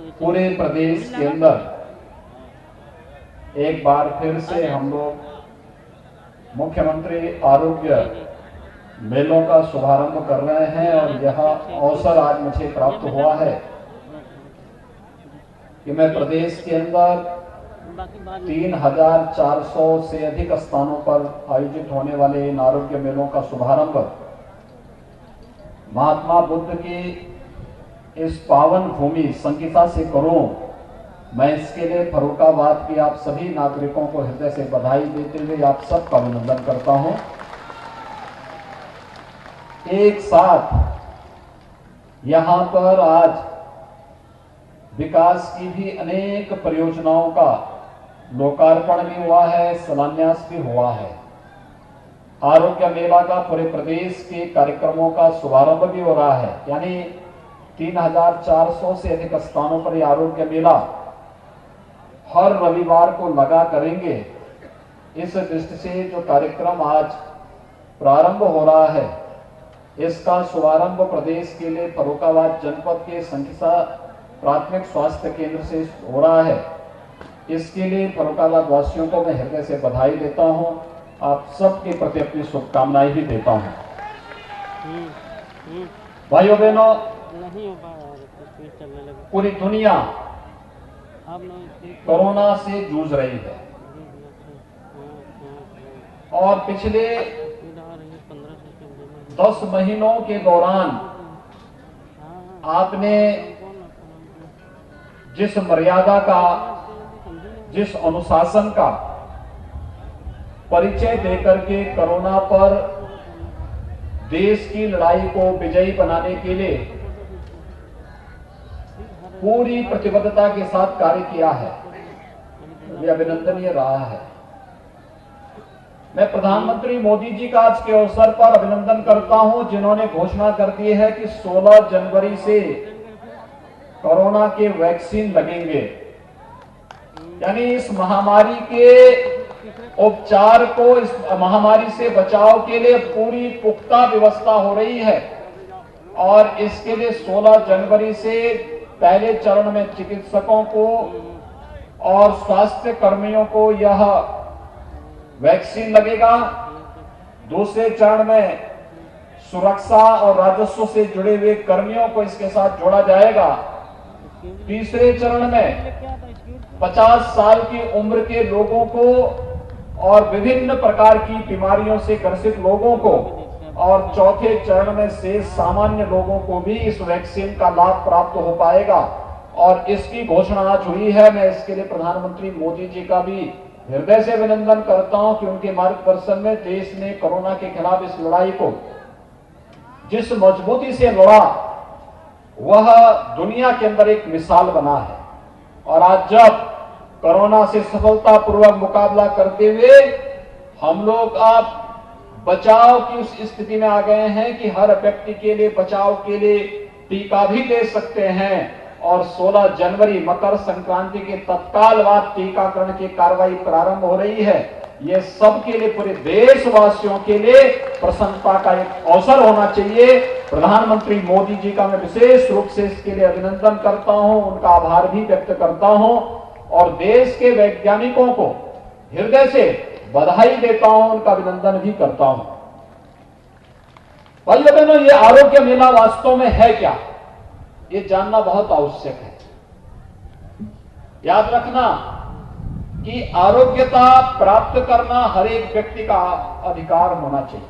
पूरे प्रदेश के अंदर एक बार फिर से हम लोग मुख्यमंत्री आरोग्य मेलों का शुभारंभ कर रहे हैं और यह अवसर आज मुझे प्राप्त हुआ है कि मैं प्रदेश के अंदर 3,400 से अधिक स्थानों पर आयोजित होने वाले इन आरोग्य मेलों का शुभारंभ महात्मा बुद्ध की इस पावन भूमि संगीता से करूं। मैं इसके लिए फर्रुखाबाद के आप सभी नागरिकों को हृदय से बधाई देते हुए आप सबका अभिनंदन करता हूं। एक साथ यहां पर आज विकास की भी अनेक परियोजनाओं का लोकार्पण भी हुआ है, शिलान्यास भी हुआ है। आरोग्य मेला का पूरे प्रदेश के कार्यक्रमों का शुभारंभ भी हो रहा है, यानी 3,400 से अधिक स्थानों पर यह आरोग्य मेला हर रविवार को लगा करेंगे। इस दृष्टि से जो कार्यक्रम आज प्रारंभ हो रहा है, इसका शुभारंभ प्रदेश के लिए फर्रुखाबाद जनपद के संकिसा प्राथमिक स्वास्थ्य केंद्र से हो रहा है। इसके लिए फर्रुखाबाद वासियों को मैं हृदय से बधाई देता हूं, आप सबके प्रति अपनी शुभकामनाएं भी देता हूं। भाइयों बहनों, पूरी दुनिया कोरोना से जूझ रही है और पिछले 10 महीनों के दौरान आपने जिस मर्यादा का, जिस अनुशासन का परिचय देकर के कोरोना पर देश की लड़ाई को विजयी बनाने के लिए पूरी प्रतिबद्धता के साथ कार्य किया है, यह अभिनंदनीय रहा है। मैं प्रधानमंत्री मोदी जी का आज के अवसर पर अभिनंदन करता हूं, जिन्होंने घोषणा कर दी है कि 16 जनवरी से कोरोना के वैक्सीन लगेंगे, यानी इस महामारी के उपचार को, इस महामारी से बचाव के लिए पूरी पुख्ता व्यवस्था हो रही है और इसके लिए 16 जनवरी से पहले चरण में चिकित्सकों को और स्वास्थ्य कर्मियों को यह वैक्सीन लगेगा। दूसरे चरण में सुरक्षा और राजस्व से जुड़े हुए कर्मियों को इसके साथ जोड़ा जाएगा। तीसरे चरण में 50 साल की उम्र के लोगों को और विभिन्न प्रकार की बीमारियों से ग्रसित लोगों को, और चौथे चरण में से सामान्य लोगों को भी इस वैक्सीन का लाभ प्राप्त हो पाएगा और इसकी घोषणा आज हुई है। मैं इसके लिए प्रधानमंत्री मोदी जी का भी हृदय से अभिनंदन करता हूं कि उनके मार्गदर्शन में देश ने कोरोना के खिलाफ इस लड़ाई को जिस मजबूती से लड़ा, वह दुनिया के अंदर एक मिसाल बना है। और आज जब कोरोना से सफलतापूर्वक मुकाबला करते हुए हम लोग अब बचाव की उस स्थिति में आ गए हैं कि हर व्यक्ति के लिए बचाव के लिए टीका भी ले सकते हैं और 16 जनवरी मकर संक्रांति के तत्काल बाद टीकाकरण की कार्रवाई प्रारंभ हो रही है। ये सबके लिए, पूरे देशवासियों के लिए प्रसन्नता का एक अवसर होना चाहिए। प्रधानमंत्री मोदी जी का मैं विशेष रूप से इसके लिए अभिनंदन करता हूं, उनका आभार भी व्यक्त करता हूं और देश के वैज्ञानिकों को हृदय से बधाई देता हूं, उनका अभिनंदन भी करता हूं। भाइयों बहनों, ये आरोग्य मेला वास्तव में है क्या, ये जानना बहुत आवश्यक है। याद रखना कि आरोग्यता प्राप्त करना हर एक व्यक्ति का अधिकार होना चाहिए।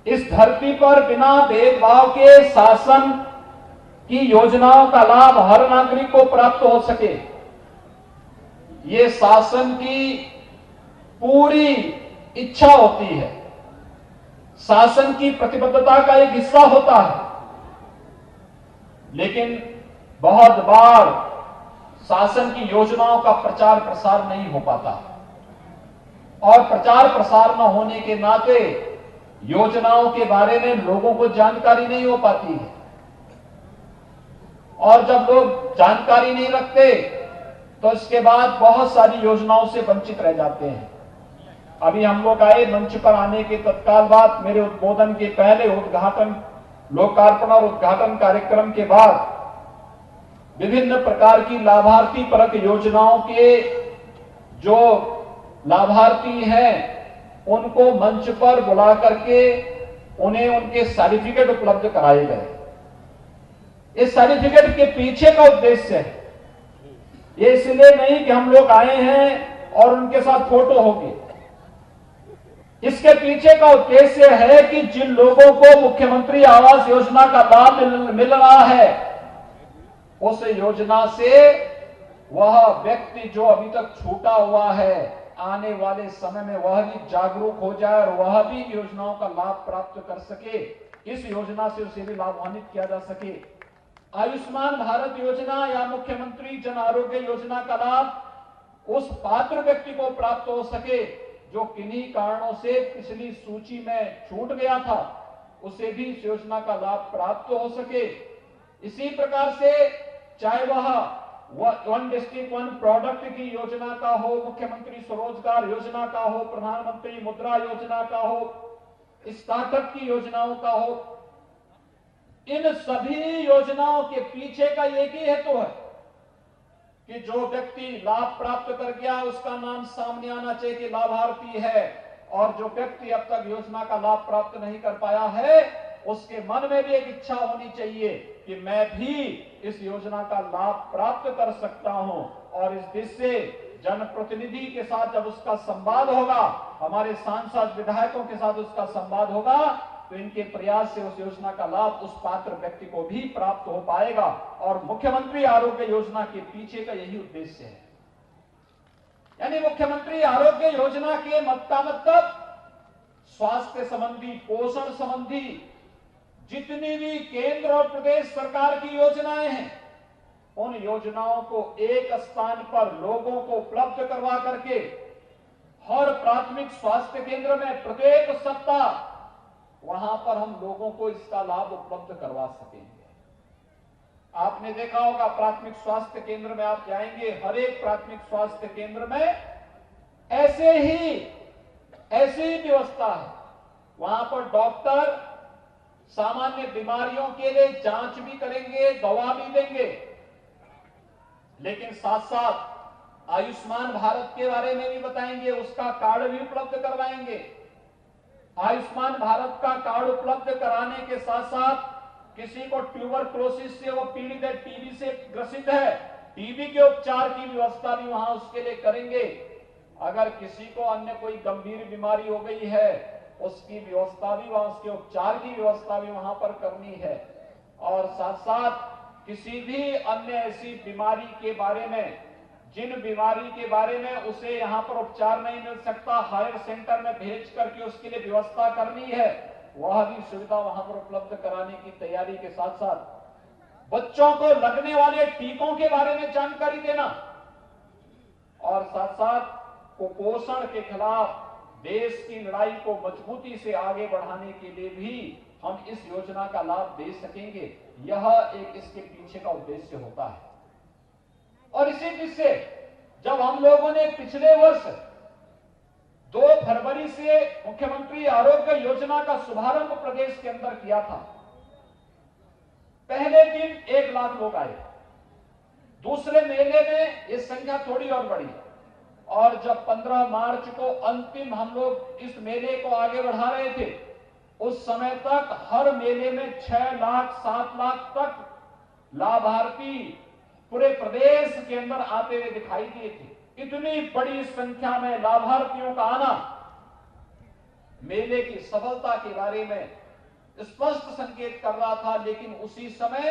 इस धरती पर बिना भेदभाव के शासन की योजनाओं का लाभ हर नागरिक को प्राप्त हो सके, ये शासन की पूरी इच्छा होती है, शासन की प्रतिबद्धता का एक हिस्सा होता है। लेकिन बहुत बार शासन की योजनाओं का प्रचार प्रसार नहीं हो पाता और प्रचार प्रसार न होने के नाते योजनाओं के बारे में लोगों को जानकारी नहीं हो पाती है और जब लोग जानकारी नहीं रखते तो इसके बाद बहुत सारी योजनाओं से वंचित रह जाते हैं। अभी हम लोग आए, मंच पर आने के तत्काल बाद मेरे उद्बोधन के पहले उद्घाटन लोकार्पण और उद्घाटन कार्यक्रम के बाद विभिन्न प्रकार की लाभार्थी परक योजनाओं के जो लाभार्थी हैं उनको मंच पर बुला करके उन्हें उनके सर्टिफिकेट उपलब्ध कराए गए। इस सर्टिफिकेट के पीछे का उद्देश्य है, ये इसलिए नहीं कि हम लोग आए हैं और उनके साथ फोटो होगी। इसके पीछे का उद्देश्य है कि जिन लोगों को मुख्यमंत्री आवास योजना का लाभ मिल रहा है, उस योजना से वह व्यक्ति जो अभी तक छूटा हुआ है, आने वाले समय में वह भी जागरूक हो जाए और वह भी योजनाओं का लाभ प्राप्त कर सके। इस योजना से उसे भी लाभान्वित किया जा सके। आयुष्मान भारत योजना या मुख्यमंत्री जन आरोग्य योजना का लाभ उस पात्र व्यक्ति को प्राप्त हो सके जो किन्हीं कारणों से पिछली सूची में छूट गया था, उसे भी इस योजना का लाभ प्राप्त हो सके। इसी प्रकार से चाहे वह वन डिस्ट्रिक्ट वन प्रोडक्ट की योजना का हो, मुख्यमंत्री स्वरोजगार योजना का हो, प्रधानमंत्री मुद्रा योजना का हो, स्टार्टअप की योजनाओं का हो, इन सभी योजनाओं के पीछे का एक ही हेतु है कि जो व्यक्ति लाभ प्राप्त कर गया उसका नाम सामने आना चाहिए कि लाभार्थी है, और जो व्यक्ति अब तक योजना का लाभ प्राप्त नहीं कर पाया है उसके मन में भी एक इच्छा होनी चाहिए कि मैं भी इस योजना का लाभ प्राप्त कर सकता हूं। और इस देश से जनप्रतिनिधि के साथ जब उसका संवाद होगा, हमारे सांसद विधायकों के साथ उसका संवाद होगा, तो इनके प्रयास से उस योजना का लाभ उस पात्र व्यक्ति को भी प्राप्त हो पाएगा। और मुख्यमंत्री आरोग्य योजना के पीछे का यही उद्देश्य है। यानी मुख्यमंत्री आरोग्य योजना के मतलब स्वास्थ्य संबंधी, पोषण संबंधी जितनी भी केंद्र और प्रदेश सरकार की योजनाएं हैं, उन योजनाओं को एक स्थान पर लोगों को उपलब्ध करवा करके हर प्राथमिक स्वास्थ्य केंद्र में प्रत्येक सप्ताह वहां पर हम लोगों को इसका लाभ उपलब्ध करवा सकेंगे। आपने देखा होगा प्राथमिक स्वास्थ्य केंद्र में आप जाएंगे, हर एक प्राथमिक स्वास्थ्य केंद्र में ऐसी ही व्यवस्था है। वहां पर डॉक्टर सामान्य बीमारियों के लिए जांच भी करेंगे, दवा भी देंगे, लेकिन साथ साथ आयुष्मान भारत के बारे में भी बताएंगे, उसका कार्ड भी उपलब्ध करवाएंगे। आयुष्मान भारत का कार्ड उपलब्ध कराने के साथ साथ किसी को ट्यूबरक्लोसिस से वो पीड़ित है, टीबी से ग्रसित है, टीबी के उपचार की व्यवस्था भी वहां उसके लिए करेंगे। अगर किसी को अन्य कोई गंभीर बीमारी हो गई है, उसकी व्यवस्था भी वहां, उसके उपचार की व्यवस्था भी वहां पर करनी है। और साथ साथ किसी भी अन्य ऐसी बीमारी के बारे में, जिन बीमारी के बारे में उसे यहां पर उपचार नहीं मिल सकता, हायर सेंटर में भेज करके उसके लिए व्यवस्था करनी है, वह भी सुविधा वहां पर उपलब्ध कराने की तैयारी के साथ साथ बच्चों को लगने वाले टीकों के बारे में जानकारी देना, और साथ साथ कुपोषण के खिलाफ देश की लड़ाई को मजबूती से आगे बढ़ाने के लिए भी हम इस योजना का लाभ दे सकेंगे। यह एक इसके पीछे का उद्देश्य होता है। और इसी बीच से जब हम लोगों ने पिछले वर्ष 2 फरवरी से मुख्यमंत्री आरोग्य योजना का शुभारंभ प्रदेश के अंदर किया था, पहले दिन 1 लाख लोग आए। दूसरे मेले में ये संख्या थोड़ी और बढ़ी, और जब 15 मार्च को अंतिम हम लोग इस मेले को आगे बढ़ा रहे थे, उस समय तक हर मेले में 6 लाख 7 लाख तक लाभार्थी पूरे प्रदेश के अंदर आते हुए दिखाई दिए थे। इतनी बड़ी संख्या में लाभार्थियों का आना मेले की सफलता के बारे में स्पष्ट संकेत कर रहा था। लेकिन उसी समय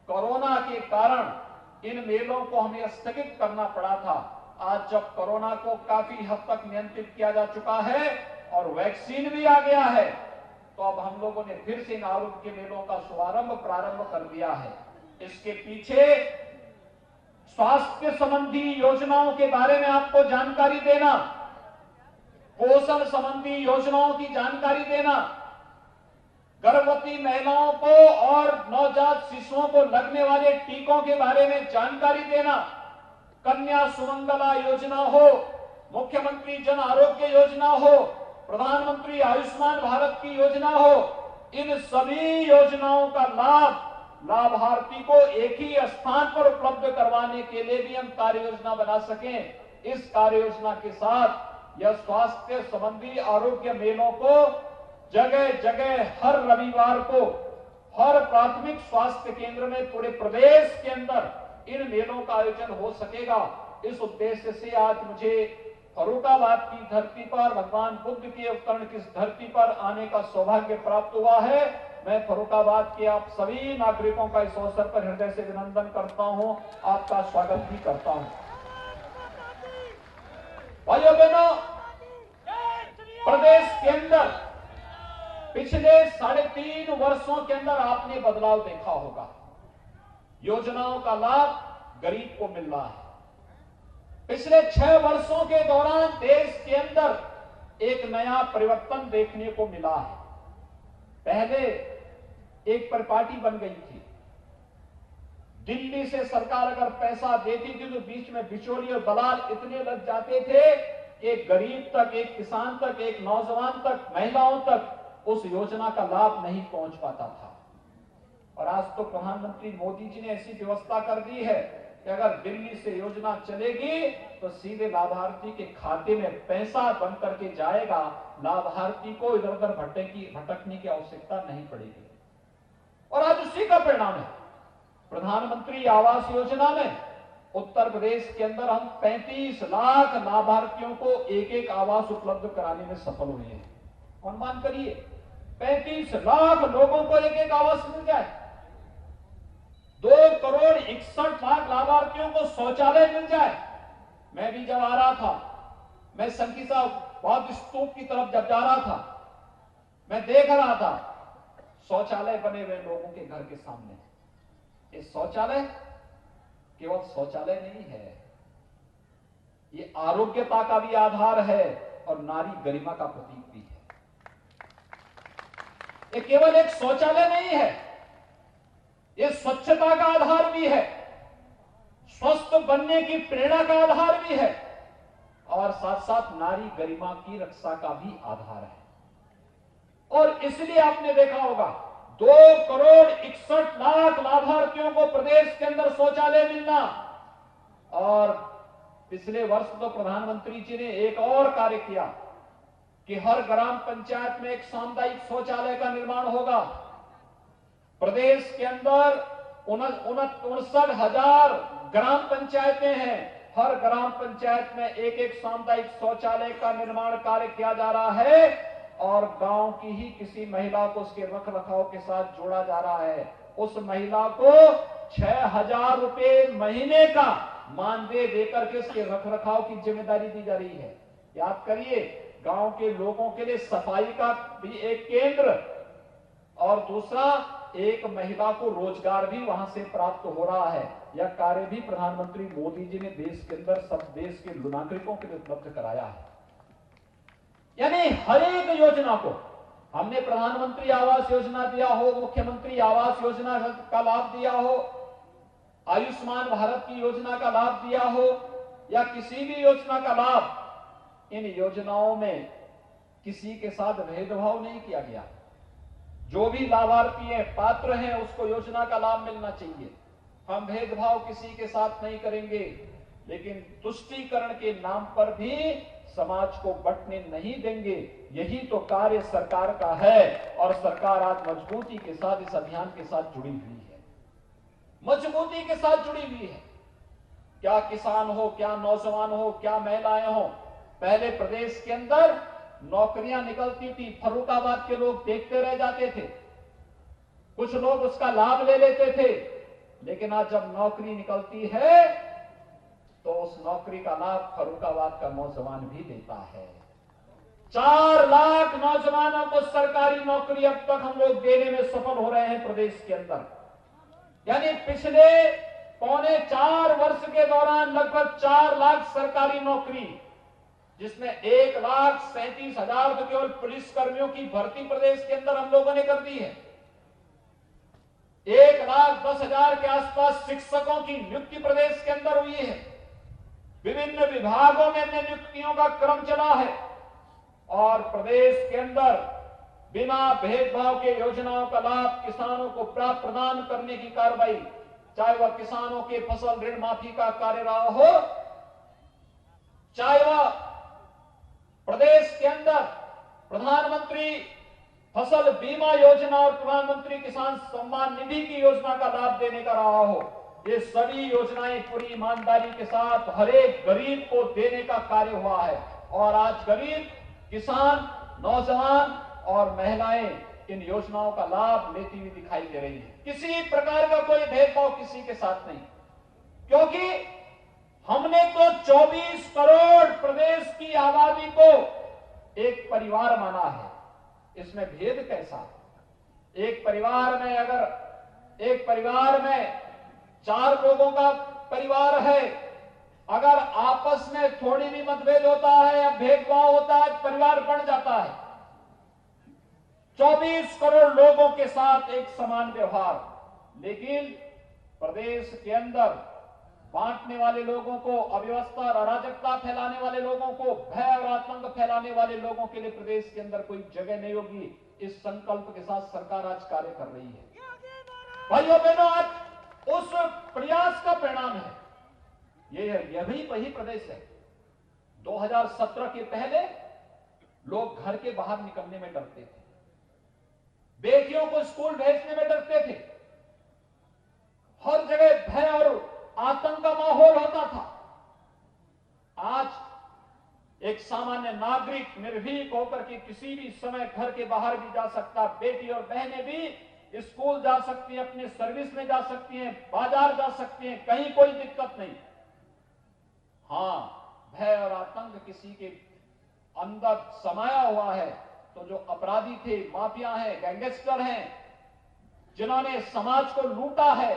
कोरोना के कारण इन मेलों को हमें स्थगित करना पड़ा था। आज जब कोरोना को काफी हद तक नियंत्रित किया जा चुका है और वैक्सीन भी आ गया है, तो अब हम लोगों ने फिर से इन आरोग्य मेलों का शुभारंभ प्रारंभ कर दिया है। इसके पीछे स्वास्थ्य संबंधी योजनाओं के बारे में आपको जानकारी देना, पोषण संबंधी योजनाओं की जानकारी देना, गर्भवती महिलाओं को और नवजात शिशुओं को लगने वाले टीकों के बारे में जानकारी देना, कन्या सुमंगला योजना हो, मुख्यमंत्री जन आरोग्य योजना हो, प्रधानमंत्री आयुष्मान भारत की योजना हो, इन सभी योजनाओं का लाभ लाभार्थी को एक ही स्थान पर उपलब्ध करवाने के लिए भी हम कार्य योजना बना सकें। इस कार्य योजना के साथ यह स्वास्थ्य संबंधी आरोग्य मेलों को जगह जगह हर रविवार को हर प्राथमिक स्वास्थ्य केंद्र में पूरे प्रदेश के अंदर इन मेलों का आयोजन हो सकेगा। इस उद्देश्य से आज मुझे फर्रुखाबाद की धरती पर भगवान बुद्ध के अवतरण की धरती पर आने का सौभाग्य प्राप्त हुआ है। मैं फर्रुखाबाद के आप सभी नागरिकों का इस अवसर पर हृदय से अभिनंदन करता हूं, आपका स्वागत भी करता हूं। भाइयों बहनों, प्रदेश के अंदर पिछले 3.5 वर्षों के अंदर आपने बदलाव देखा होगा। योजनाओं का लाभ गरीब को मिल रहा है। पिछले 6 वर्षों के दौरान देश के अंदर एक नया परिवर्तन देखने को मिला है। पहले एक परिपाटी बन गई थी। दिल्ली से सरकार अगर पैसा देती थी तो बीच में बिचौलिए और दलाल इतने लग जाते थे कि एक गरीब तक, एक किसान तक, एक नौजवान तक, महिलाओं तक उस योजना का लाभ नहीं पहुंच पाता था। और आज तो प्रधानमंत्री मोदी जी ने ऐसी व्यवस्था कर दी है कि अगर दिल्ली से योजना चलेगी तो सीधे लाभार्थी के खाते में पैसा बन करके जाएगा। लाभार्थी को इधर उधर भटकने की आवश्यकता नहीं पड़ेगी। और आज उसी का परिणाम है। प्रधानमंत्री आवास योजना में उत्तर प्रदेश के अंदर हम 35 लाख लाभार्थियों को एक एक आवास उपलब्ध कराने में सफल हुए हैं। अनुमान करिए 35 लाख लोगों को एक एक आवास मिल जाए। 2 करोड़ 61 लाख लाभार्थियों को शौचालय मिल जाए। मैं भी जब आ रहा था, मैं संकीसा बौद्ध स्तूप की तरफ जब जा रहा था, मैं देख रहा था शौचालय बने हुए लोगों के घर के सामने। ये शौचालय केवल शौचालय नहीं है, ये आरोग्यता का भी आधार है और नारी गरिमा का प्रतीक भी है। ये केवल एक शौचालय नहीं है, ये स्वच्छता का आधार भी है, स्वस्थ बनने की प्रेरणा का आधार भी है और साथ साथ नारी गरिमा की रक्षा का भी आधार है। और इसलिए आपने देखा होगा 2 करोड़ 61 लाख लाभार्थियों को प्रदेश के अंदर शौचालय मिलना। और पिछले वर्ष तो प्रधानमंत्री जी ने एक और कार्य किया कि हर ग्राम पंचायत में एक सामुदायिक शौचालय का निर्माण होगा। प्रदेश के अंदर 59,000 ग्राम पंचायतें हैं। हर ग्राम पंचायत में एक एक सामुदायिक शौचालय का निर्माण कार्य किया जा रहा है और गांव की ही किसी महिला को उसके रख रखाव के साथ जोड़ा जा रहा है। उस महिला को 6,000 रुपए महीने का मानदेय देकर के उसके रख रखाव की जिम्मेदारी दी जा रही है। याद करिए, गांव के लोगों के लिए सफाई का भी एक केंद्र और दूसरा एक महिला को रोजगार भी वहां से प्राप्त हो रहा है। यह कार्य भी प्रधानमंत्री मोदी जी ने देश के अंदर सब देश के नागरिकों के लिए उपलब्ध कराया है। यानी हर एक योजना को हमने प्रधानमंत्री आवास योजना दिया हो, मुख्यमंत्री आवास योजना का लाभ दिया हो, आयुष्मान भारत की योजना का लाभ दिया हो या किसी भी योजना का लाभ, इन योजनाओं में किसी के साथ भेदभाव नहीं किया गया। जो भी लाभार्थी है, पात्र हैं, उसको योजना का लाभ मिलना चाहिए। हम भेदभाव किसी के साथ नहीं करेंगे, लेकिन तुष्टीकरण के नाम पर भी समाज को बंटने नहीं देंगे। यही तो कार्य सरकार का है और सरकार आज मजबूती के साथ इस अभियान के साथ जुड़ी हुई है, मजबूती के साथ जुड़ी हुई है। क्या किसान हो, क्या नौजवान हो, क्या महिलाएं हो, पहले प्रदेश के अंदर नौकरियां निकलती थी, फर्रुखाबाद के लोग देखते रह जाते थे, कुछ लोग उसका लाभ ले लेते थे, लेकिन आज जब नौकरी निकलती है तो उस नौकरी का लाभ फर्रुखाबाद का नौजवान भी देता है। 4 लाख नौजवानों को सरकारी नौकरी अब तक हम लोग देने में सफल हो रहे हैं प्रदेश के अंदर। यानी पिछले 4.25 वर्ष के दौरान लगभग 4 लाख सरकारी नौकरी, जिसमें 1,37,000 तो केवल पुलिस कर्मियों की भर्ती प्रदेश के अंदर हम लोगों ने कर दी है। 1,10,000 के आसपास शिक्षकों की नियुक्ति प्रदेश के अंदर हुई है। विभिन्न विभागों में नियुक्तियों का क्रम चला है और प्रदेश के अंदर बिना भेदभाव के योजनाओं का लाभ किसानों को प्रदान करने की कार्रवाई, चाहे वह किसानों के फसल ऋण माफी का कार्य रहा हो, चाहे वह प्रदेश के अंदर प्रधानमंत्री फसल बीमा योजना और प्रधानमंत्री किसान सम्मान निधि की योजना का लाभ देने का रहा हो, ये सभी योजनाएं पूरी ईमानदारी के साथ हर एक गरीब को देने का कार्य हुआ है। और आज गरीब, किसान, नौजवान और महिलाएं इन योजनाओं का लाभ लेती हुई दिखाई दे रही है। किसी प्रकार का कोई भेदभाव किसी के साथ नहीं, क्योंकि हमने तो 24 करोड़ प्रदेश की आबादी को एक परिवार माना है। इसमें भेद कैसा? एक परिवार में 4 लोगों का परिवार है, अगर आपस में थोड़ी भी मतभेद होता है या भेदभाव होता है, परिवार बन जाता है। 24 करोड़ लोगों के साथ एक समान व्यवहार, लेकिन प्रदेश के अंदर बांटने वाले लोगों को, अव्यवस्था और अराजकता फैलाने वाले लोगों को, भय और आतंक फैलाने वाले लोगों के लिए प्रदेश के अंदर कोई जगह नहीं होगी, इस संकल्प के साथ सरकार आज कार्य कर रही है। भाइयों बहनों, आज उस प्रयास का परिणाम है यह भी वही प्रदेश है। 2017 के पहले लोग घर के बाहर निकलने में डरते थे, बेटियों को स्कूल भेजने में डरते थे, हर जगह भय और आतंक का माहौल होता था। आज एक सामान्य नागरिक निर्भीक होकर के किसी भी समय घर के बाहर भी जा सकता, बेटी और बहनें भी स्कूल जा सकती हैं, अपने सर्विस में जा सकती हैं, बाजार जा सकती हैं, कहीं कोई दिक्कत नहीं। हां, भय और आतंक किसी के अंदर समाया हुआ है तो जो अपराधी थे, माफिया हैं, गैंगस्टर हैं, जिन्होंने समाज को लूटा है,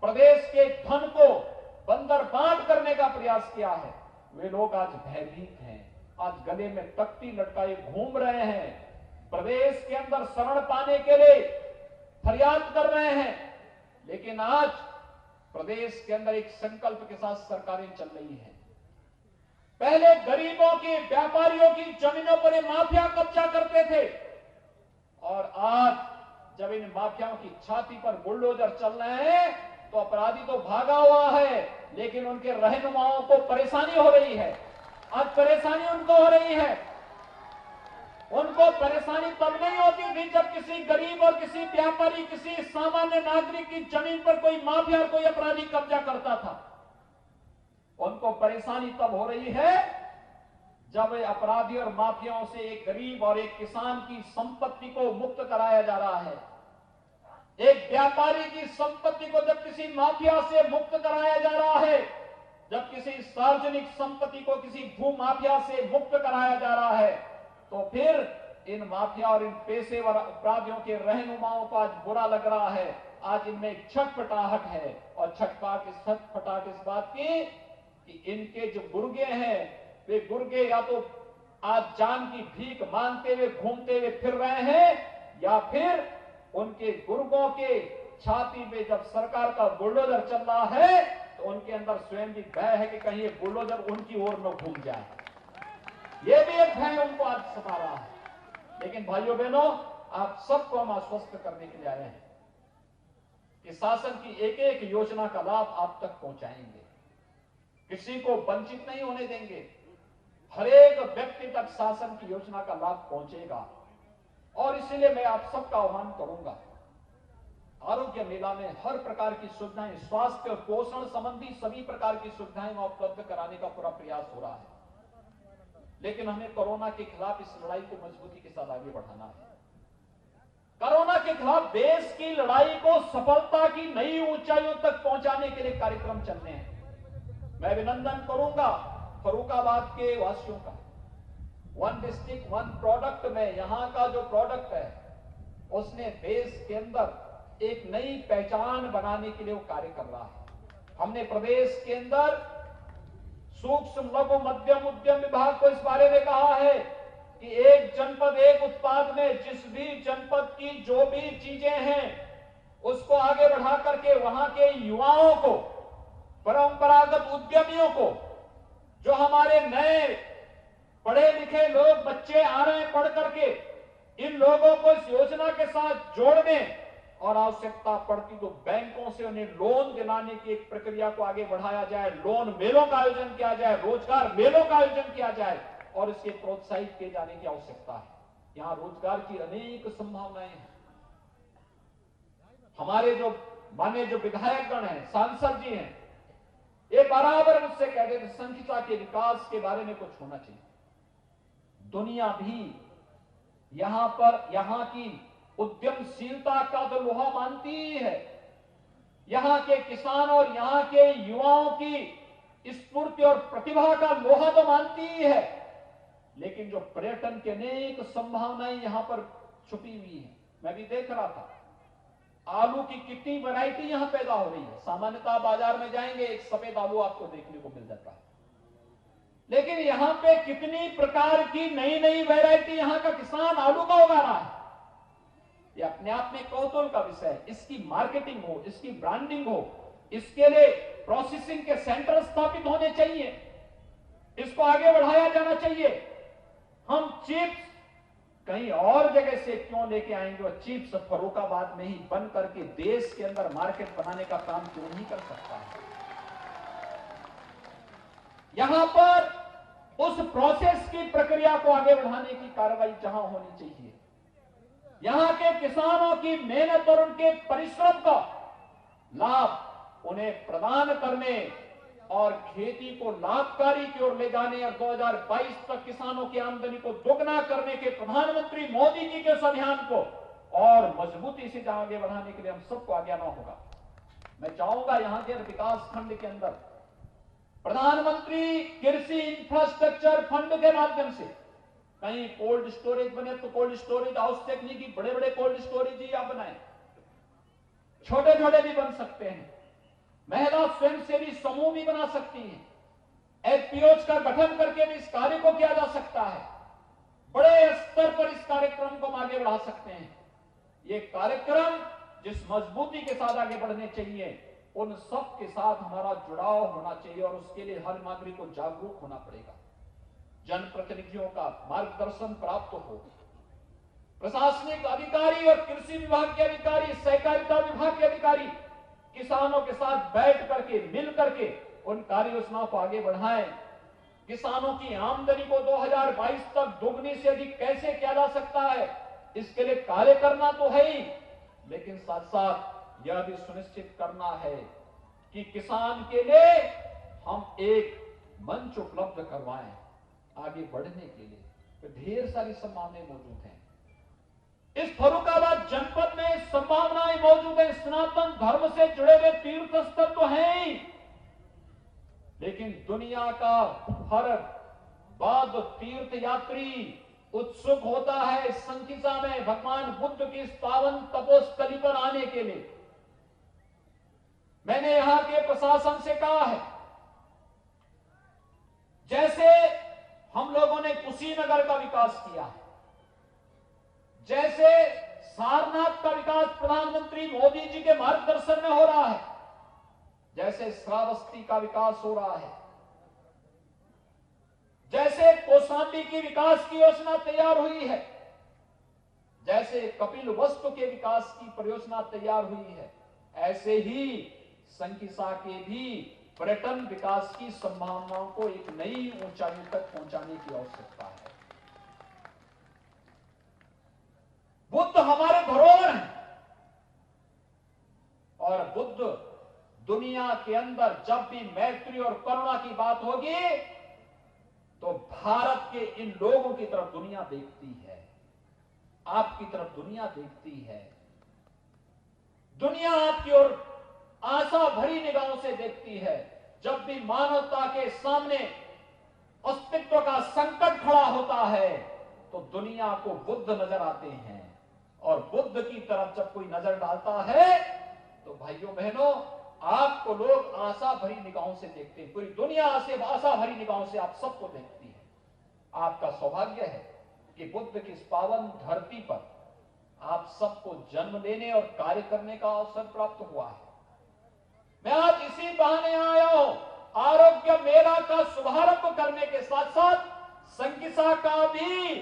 प्रदेश के धन को बंदरबांट करने का प्रयास किया है, वे लोग आज भयभीत हैं। आज गले में तख्ती लटकाए घूम रहे हैं, प्रदेश के अंदर शरण पाने के लिए फरियाद कर रहे हैं। लेकिन आज प्रदेश के अंदर एक संकल्प के साथ सरकारें चल रही हैं। पहले गरीबों की, व्यापारियों की जमीनों पर ये माफिया कब्जा करते थे, और आज जब इन माफियाओं की छाती पर बुलडोजर चल रहे हैं तो अपराधी तो भागा हुआ है, लेकिन उनके रहनुमाओं को परेशानी हो रही है। आज परेशानी उनको हो रही है। उनको परेशानी तब नहीं होती थी जब किसी गरीब और किसी व्यापारी, किसी सामान्य नागरिक की जमीन पर कोई माफिया और कोई अपराधी कब्जा करता था। उनको परेशानी तब हो रही है जब अपराधी और माफियाओं से एक गरीब और एक किसान की संपत्ति को मुक्त कराया जा रहा है। एक व्यापारी की संपत्ति को जब किसी माफिया से मुक्त कराया जा रहा है, जब किसी सार्वजनिक संपत्ति को किसी भू माफिया से मुक्त कराया जा रहा है, तो फिर इन माफिया और इन पेशेवर अपराधियों के रहनुमाओं को आज बुरा लग रहा है। आज इनमें एक छटपटाहट है, और छटपटाहट इस बात की कि इनके जो गुर्गे हैं, वे गुर्गे या तो आज जान की भीख मांगते हुए घूमते हुए फिर रहे हैं, या फिर उनके गुर्गों के छाती में जब सरकार का बुलडोजर चल रहा है तो उनके अंदर स्वयं भी भय है कि कहीं ये बुलडोजर उनकी ओर न घूम जाए। ये भी एक भय उनको आज सता रहा है। लेकिन भाइयों बहनों, आप सबको हम आश्वस्त करने के लिए आए हैं कि शासन की एक एक योजना का लाभ आप तक पहुंचाएंगे, किसी को वंचित नहीं होने देंगे। हर एक व्यक्ति तक शासन की योजना का लाभ पहुंचेगा। और इसीलिए मैं आप सबका आह्वान करूंगा, आरोग्य मेला में हर प्रकार की सुविधाएं, स्वास्थ्य और पोषण संबंधी सभी प्रकार की सुविधाएं उपलब्ध कराने का पूरा प्रयास हो रहा है। लेकिन हमें कोरोना के खिलाफ इस लड़ाई को मजबूती के साथ आगे बढ़ाना है। कोरोना के खिलाफ देश की लड़ाई को सफलता की नई ऊंचाइयों तक पहुंचाने के लिए कार्यक्रम चलने हैं। मैं अभिनंदन करूंगा फर्रुखाबाद के वासियों का। 1 डिस्ट्रिक्ट 1 प्रोडक्ट में यहां का जो प्रोडक्ट है, उसने देश के अंदर एक नई पहचान बनाने के लिए वो कार्य कर रहा है। हमने प्रदेश के अंदर सूक्ष्म लघु मध्यम उद्यम विभाग को इस बारे में कहा है कि एक जनपद एक उत्पाद में जिस भी जनपद की जो भी चीजें हैं उसको आगे बढ़ा करके वहां के युवाओं को, परंपरागत उद्यमियों को, जो हमारे नए पढ़े लिखे लोग बच्चे आ रहे हैं पढ़ करके, इन लोगों को इस योजना के साथ जोड़ने और आवश्यकता पड़ती तो बैंकों से उन्हें लोन दिलाने की एक प्रक्रिया को आगे बढ़ाया जाए, लोन मेलों का आयोजन किया जाए, रोजगार मेलों का आयोजन किया जाए और इसके प्रोत्साहित किए जाने की आवश्यकता है। यहां रोजगार की अनेक संभावनाएं हैं। हमारे जो माननीय जो विधायकगण हैं, सांसद जी हैं, ये बराबर मुझसे कहते थे संचिता के विकास के बारे में कुछ होना चाहिए। दुनिया भी यहां की उद्यमशीलता का तो लोहा मानती है, यहां के किसान और यहां के युवाओं की स्फूर्ति और प्रतिभा का लोहा तो मानती है, लेकिन जो पर्यटन के अनेक संभावनाएं यहां पर छुपी हुई है। मैं भी देख रहा था आलू की कितनी वैरायटी यहां पैदा हो रही है। सामान्यतः बाजार में जाएंगे एक सफेद आलू आपको देखने को मिल जाता है, लेकिन यहां पे कितनी प्रकार की नई नई वैरायटी यहां का किसान आलू का उगा रहा है। ये अपने आप में कौतूहल का विषय है। इसकी मार्केटिंग हो, इसकी ब्रांडिंग हो, इसके लिए प्रोसेसिंग के सेंटर स्थापित होने चाहिए, इसको आगे बढ़ाया जाना चाहिए। हम चिप्स कहीं और जगह से क्यों लेके आएंगे और चिप्स फर्रुखाबाद में ही बन करके देश के अंदर मार्केट बनाने का काम क्यों नहीं कर सकता है। यहां पर उस प्रोसेस की प्रक्रिया को आगे बढ़ाने की कार्रवाई जहां होनी चाहिए, यहां के किसानों की मेहनत और उनके परिश्रम का लाभ उन्हें प्रदान करने और खेती को लाभकारी की ओर ले जाने और 2022 तक किसानों की आमदनी को दोगुना करने के प्रधानमंत्री मोदी जी के इस अभियान को और मजबूती से आगे बढ़ाने के लिए हम सबको आगे आना होगा। मैं चाहूंगा यहां के विकास खंड के अंदर प्रधानमंत्री कृषि इंफ्रास्ट्रक्चर फंड के माध्यम से कहीं कोल्ड स्टोरेज बने तो कोल्ड स्टोरेज आवश्यक नहीं कि बड़े बड़े कोल्ड स्टोरेज ही आप बनाएं, छोटे छोटे भी बन सकते हैं। महिला स्वयंसेवी समूह भी बना सकती हैं। एफपीओज का गठन करके भी इस कार्य को किया जा सकता है। बड़े स्तर पर इस कार्यक्रम को हम आगे बढ़ा सकते हैं। ये कार्यक्रम जिस मजबूती के साथ आगे बढ़ने चाहिए, उन सब के साथ हमारा जुड़ाव होना चाहिए और उसके लिए हर नागरिक को जागरूक होना पड़ेगा। जनप्रतिनिधियों का मार्गदर्शन प्राप्त हो, प्रशासनिक अधिकारी और कृषि विभाग के अधिकारी, सहकारिता विभाग के अधिकारी किसानों के साथ बैठ करके मिल करके उन कार्य योजनाओं को आगे बढ़ाएं। किसानों की आमदनी को 2022 तक दोगुनी से अधिक कैसे किया जा सकता है, इसके लिए कार्य करना तो है ही, लेकिन साथ साथ यह भी सुनिश्चित करना है कि किसान के लिए हम एक मंच उपलब्ध करवाएं आगे बढ़ने के लिए। तो ढेर सारी संभावनाएं मौजूद हैं इस फर्रुखाबाद जनपद में, संभावनाएं मौजूद है। सनातन धर्म से जुड़े हुए तीर्थ स्थल तो हैं ही, लेकिन दुनिया का हर बौद्ध तीर्थ यात्री उत्सुक होता है संकिसा में भगवान बुद्ध की इस पावन तपोस्थली पर आने के लिए। मैंने यहां के प्रशासन से कहा है, जैसे हम लोगों ने कुशीनगर का विकास किया है, जैसे सारनाथ का विकास प्रधानमंत्री मोदी जी के मार्गदर्शन में हो रहा है, जैसे श्रावस्ती का विकास हो रहा है, जैसे कौशाम्बी की विकास की योजना तैयार हुई है, जैसे कपिलवस्तु के विकास की परियोजना तैयार हुई है, ऐसे ही संकिसा के भी पर्यटन विकास की संभावनाओं को एक नई ऊंचाई तक पहुंचाने की आवश्यकता है। बुद्ध हमारे धरोहर हैं और बुद्ध दुनिया के अंदर जब भी मैत्री और करुणा की बात होगी तो भारत के इन लोगों की तरफ दुनिया देखती है, आपकी तरफ दुनिया देखती है। दुनिया आपकी ओर आशा भरी निगाहों से देखती है। जब भी मानवता के सामने अस्तित्व का संकट खड़ा होता है तो दुनिया को बुद्ध नजर आते हैं, और बुद्ध की तरफ जब कोई नजर डालता है तो भाइयों बहनों आपको लोग आशा भरी निगाहों से देखते हैं। पूरी दुनिया से आशा भरी निगाहों से आप सबको देखती है। आपका सौभाग्य है कि बुद्ध की इस पावन धरती पर आप सबको जन्म लेने और कार्य करने का अवसर प्राप्त हुआ है। मैं आज इसी बहाने आया हूं, आरोग्य मेला का शुभारंभ करने के साथ साथ संकिसा का भी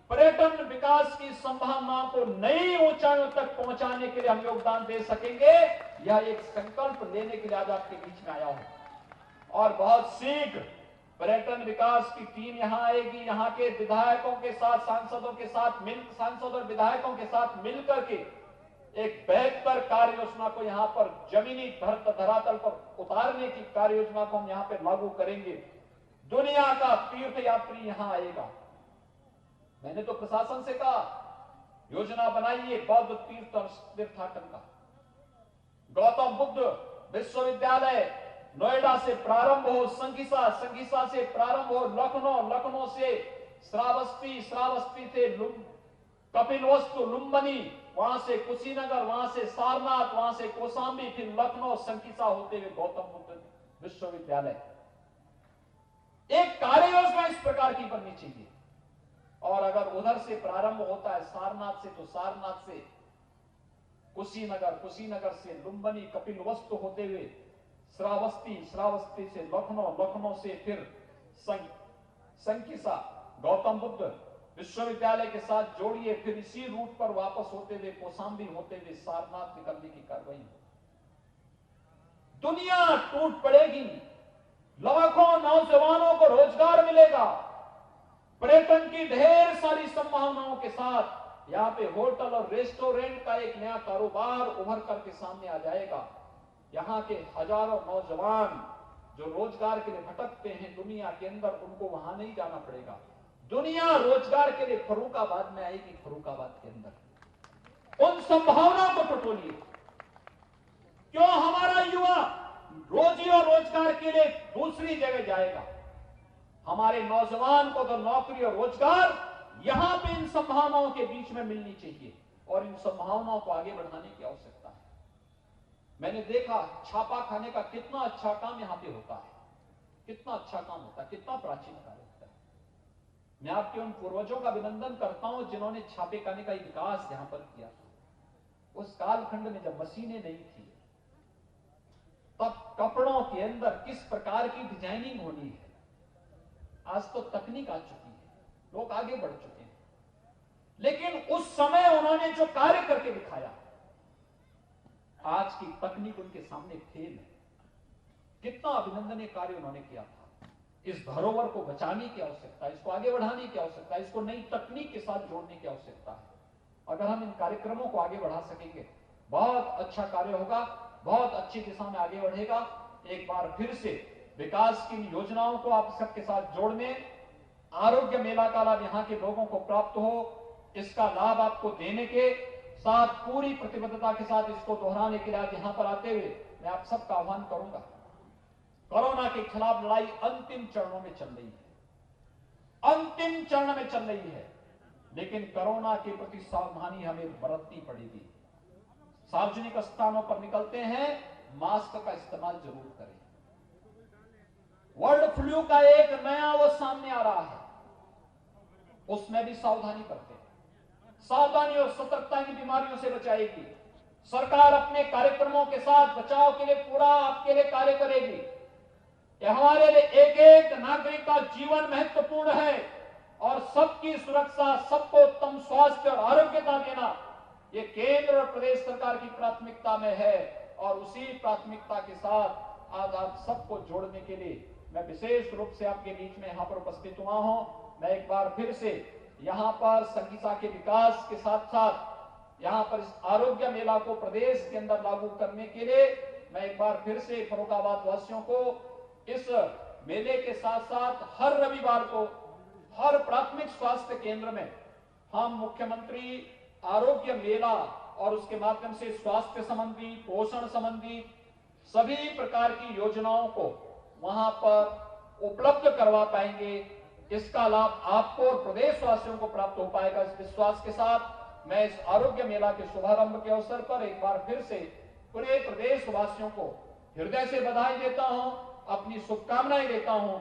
पर्यटन विकास की संभावनाओं को नई ऊंचाइयों तक पहुंचाने के लिए हम योगदान दे सकेंगे, यह एक संकल्प लेने के लिए आज आपके बीच में आया हूं। और बहुत शीघ्र पर्यटन विकास की टीम यहां आएगी, यहां के विधायकों के साथ, सांसद और विधायकों के साथ मिलकर के एक बेहतर कार्य योजना को यहां पर जमीनी धरातल पर उतारने की कार्य योजना को हम यहां पर लागू करेंगे। दुनिया का तीर्थ यात्री यहां आएगा। मैंने तो प्रशासन से कहा, योजना बनाइए बौद्ध तीर्थाटन का। गौतम बुद्ध विश्वविद्यालय नोएडा से प्रारंभ हो, संगीसा से प्रारंभ हो, लखनऊ से श्रावस्ती से कपिलवस्तु, लुम्बिनी, वहां से कुशीनगर, वहां से सारनाथ, वहां से कौशाम्बी, फिर लखनऊ, संगीसा होते हुए गौतम बुद्ध विश्वविद्यालय। एक कार्य योजना इस प्रकार की बननी चाहिए। और अगर उधर से प्रारंभ होता है सारनाथ से, तो सारनाथ से कुशीनगर से लुम्बिनी, कपिलवस्तु होते हुए श्रावस्ती से लखनऊ से फिर संगीसा, गौतम बुद्ध विश्वविद्यालय के साथ जोड़िए, फिर इसी रूट पर वापस होते हुए कौशाम्बी होते हुए सारनाथ निकलने की कार्रवाई। दुनिया टूट पड़ेगी, लाखों नौजवानों को रोजगार मिलेगा, पर्यटन की ढेर सारी संभावनाओं के साथ यहां पे होटल और रेस्टोरेंट का एक नया कारोबार उभर करके सामने आ जाएगा। यहां के हजारों नौजवान जो रोजगार के लिए भटकते हैं दुनिया के अंदर, उनको वहां नहीं जाना पड़ेगा। दुनिया रोजगार के लिए फर्रुखाबाद में आएगी, फर्रुखाबाद के अंदर। उन संभावनाओं को टटोलिए। क्यों हमारा युवा रोजी और रोजगार के लिए दूसरी जगह जाएगा? हमारे नौजवान को तो नौकरी और रोजगार यहां पे इन संभावनाओं के बीच में मिलनी चाहिए और इन संभावनाओं को आगे बढ़ाने की आवश्यकता है। मैंने देखा छापा खाने का कितना अच्छा काम यहां पे होता है, कितना अच्छा काम होता है, कितना प्राचीन कार्य होता है। मैं आपके उन पूर्वजों का अभिनंदन करता हूं जिन्होंने छापे खाने का विकास यहां पर किया। उस कालखंड में जब मशीनें नहीं थी, तब कपड़ों के अंदर किस प्रकार की डिजाइनिंग होनी है। आज तो तकनीक आ चुकी है, लोग आगे बढ़ चुके हैं, लेकिन उस समय उन्होंने जो कार्य करके दिखाया, आज की तकनीक उनके सामने फेल है। कितना अभिनंदनीय कार्य उन्होंने किया था। इस धरोहर को बचाने की आवश्यकता है, इसको आगे बढ़ाने की आवश्यकता है, इसको नई तकनीक के साथ जोड़ने की आवश्यकता है। अगर हम इन कार्यक्रमों को आगे बढ़ा सकेंगे, बहुत अच्छा कार्य होगा, बहुत अच्छी दिशा में आगे बढ़ेगा। एक बार फिर से विकास की योजनाओं को आप सबके साथ जोड़ने, आरोग्य मेला का लाभ यहां के लोगों को प्राप्त हो, इसका लाभ आपको देने के साथ पूरी प्रतिबद्धता के साथ इसको दोहराने के लिए आज यहां पर आते हुए मैं आप सबका आह्वान करूंगा। कोरोना के खिलाफ लड़ाई अंतिम चरणों में चल रही है, अंतिम चरण में चल रही है, लेकिन कोरोना के प्रति सावधानी हमें बरतनी पड़ेगी। सार्वजनिक स्थानों पर निकलते हैं, मास्क का इस्तेमाल जरूर करें। वर्ल्ड फ्लू का एक नया वो सामने आ रहा है, उसमें भी सावधानी बरतें। सावधानी और सतर्कता की बीमारियों से बचाएगी। सरकार अपने कार्यक्रमों के साथ बचाव के लिए पूरा आपके लिए कार्य करेगी। यह हमारे लिए एक एक नागरिक का जीवन महत्वपूर्ण है और सबकी सुरक्षा, सबको उत्तम स्वास्थ्य और आरोग्यता देना, ये केंद्र और प्रदेश सरकार की प्राथमिकता में है। और उसी प्राथमिकता के साथ आज आप सबको जोड़ने के लिए मैं विशेष रूप से आपके बीच में यहां पर उपस्थित हुआ हूं। मैं एक बार फिर से यहां पर संगीसा के विकास के साथ साथ यहां पर इस आरोग्य मेला को प्रदेश के अंदर लागू करने के लिए मैं एक बार फिर से फर्रुखाबाद वासियों को इस मेले के साथ साथ हर रविवार को हर प्राथमिक स्वास्थ्य केंद्र में हम मुख्यमंत्री आरोग्य मेला और उसके माध्यम से स्वास्थ्य संबंधी, पोषण संबंधी सभी प्रकार की योजनाओं को वहां पर उपलब्ध करवा पाएंगे। इसका लाभ आपको और प्रदेशवासियों को प्राप्त हो पाएगा। इस विश्वास के साथ मैं इस आरोग्य मेला के शुभारंभ के अवसर पर एक बार फिर से पूरे प्रदेशवासियों को हृदय से बधाई देता हूं, अपनी शुभकामनाएं देता हूं।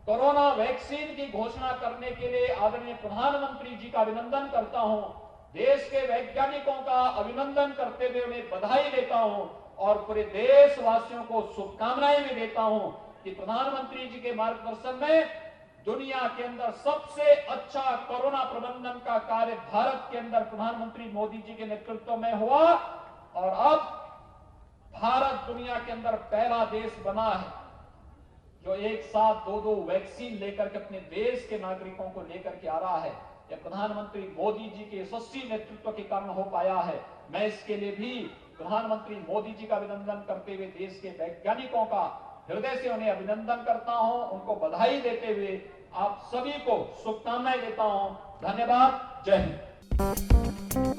कोरोना वैक्सीन की घोषणा करने के लिए आदरणीय प्रधानमंत्री जी का अभिनंदन करता हूं। देश के वैज्ञानिकों का अभिनंदन करते हुए मैं बधाई देता हूं और पूरे देशवासियों को शुभकामनाएं भी देता हूं कि प्रधानमंत्री जी के मार्गदर्शन में दुनिया के अंदर सबसे अच्छा कोरोना प्रबंधन का कार्य भारत के अंदर प्रधानमंत्री मोदी जी के नेतृत्व में हुआ और अब भारत दुनिया के अंदर पहला देश बना है जो एक साथ दो वैक्सीन लेकर के अपने देश के नागरिकों को लेकर के आ रहा है। यह प्रधानमंत्री मोदी जी के यशस्वी नेतृत्व के कारण हो पाया है। मैं इसके लिए भी प्रधानमंत्री मोदी जी का अभिनंदन करते हुए देश के वैज्ञानिकों का हृदय से उन्हें अभिनंदन करता हूं, उनको बधाई देते हुए आप सभी को शुभकामनाएं देता हूं। धन्यवाद। जय हिंद।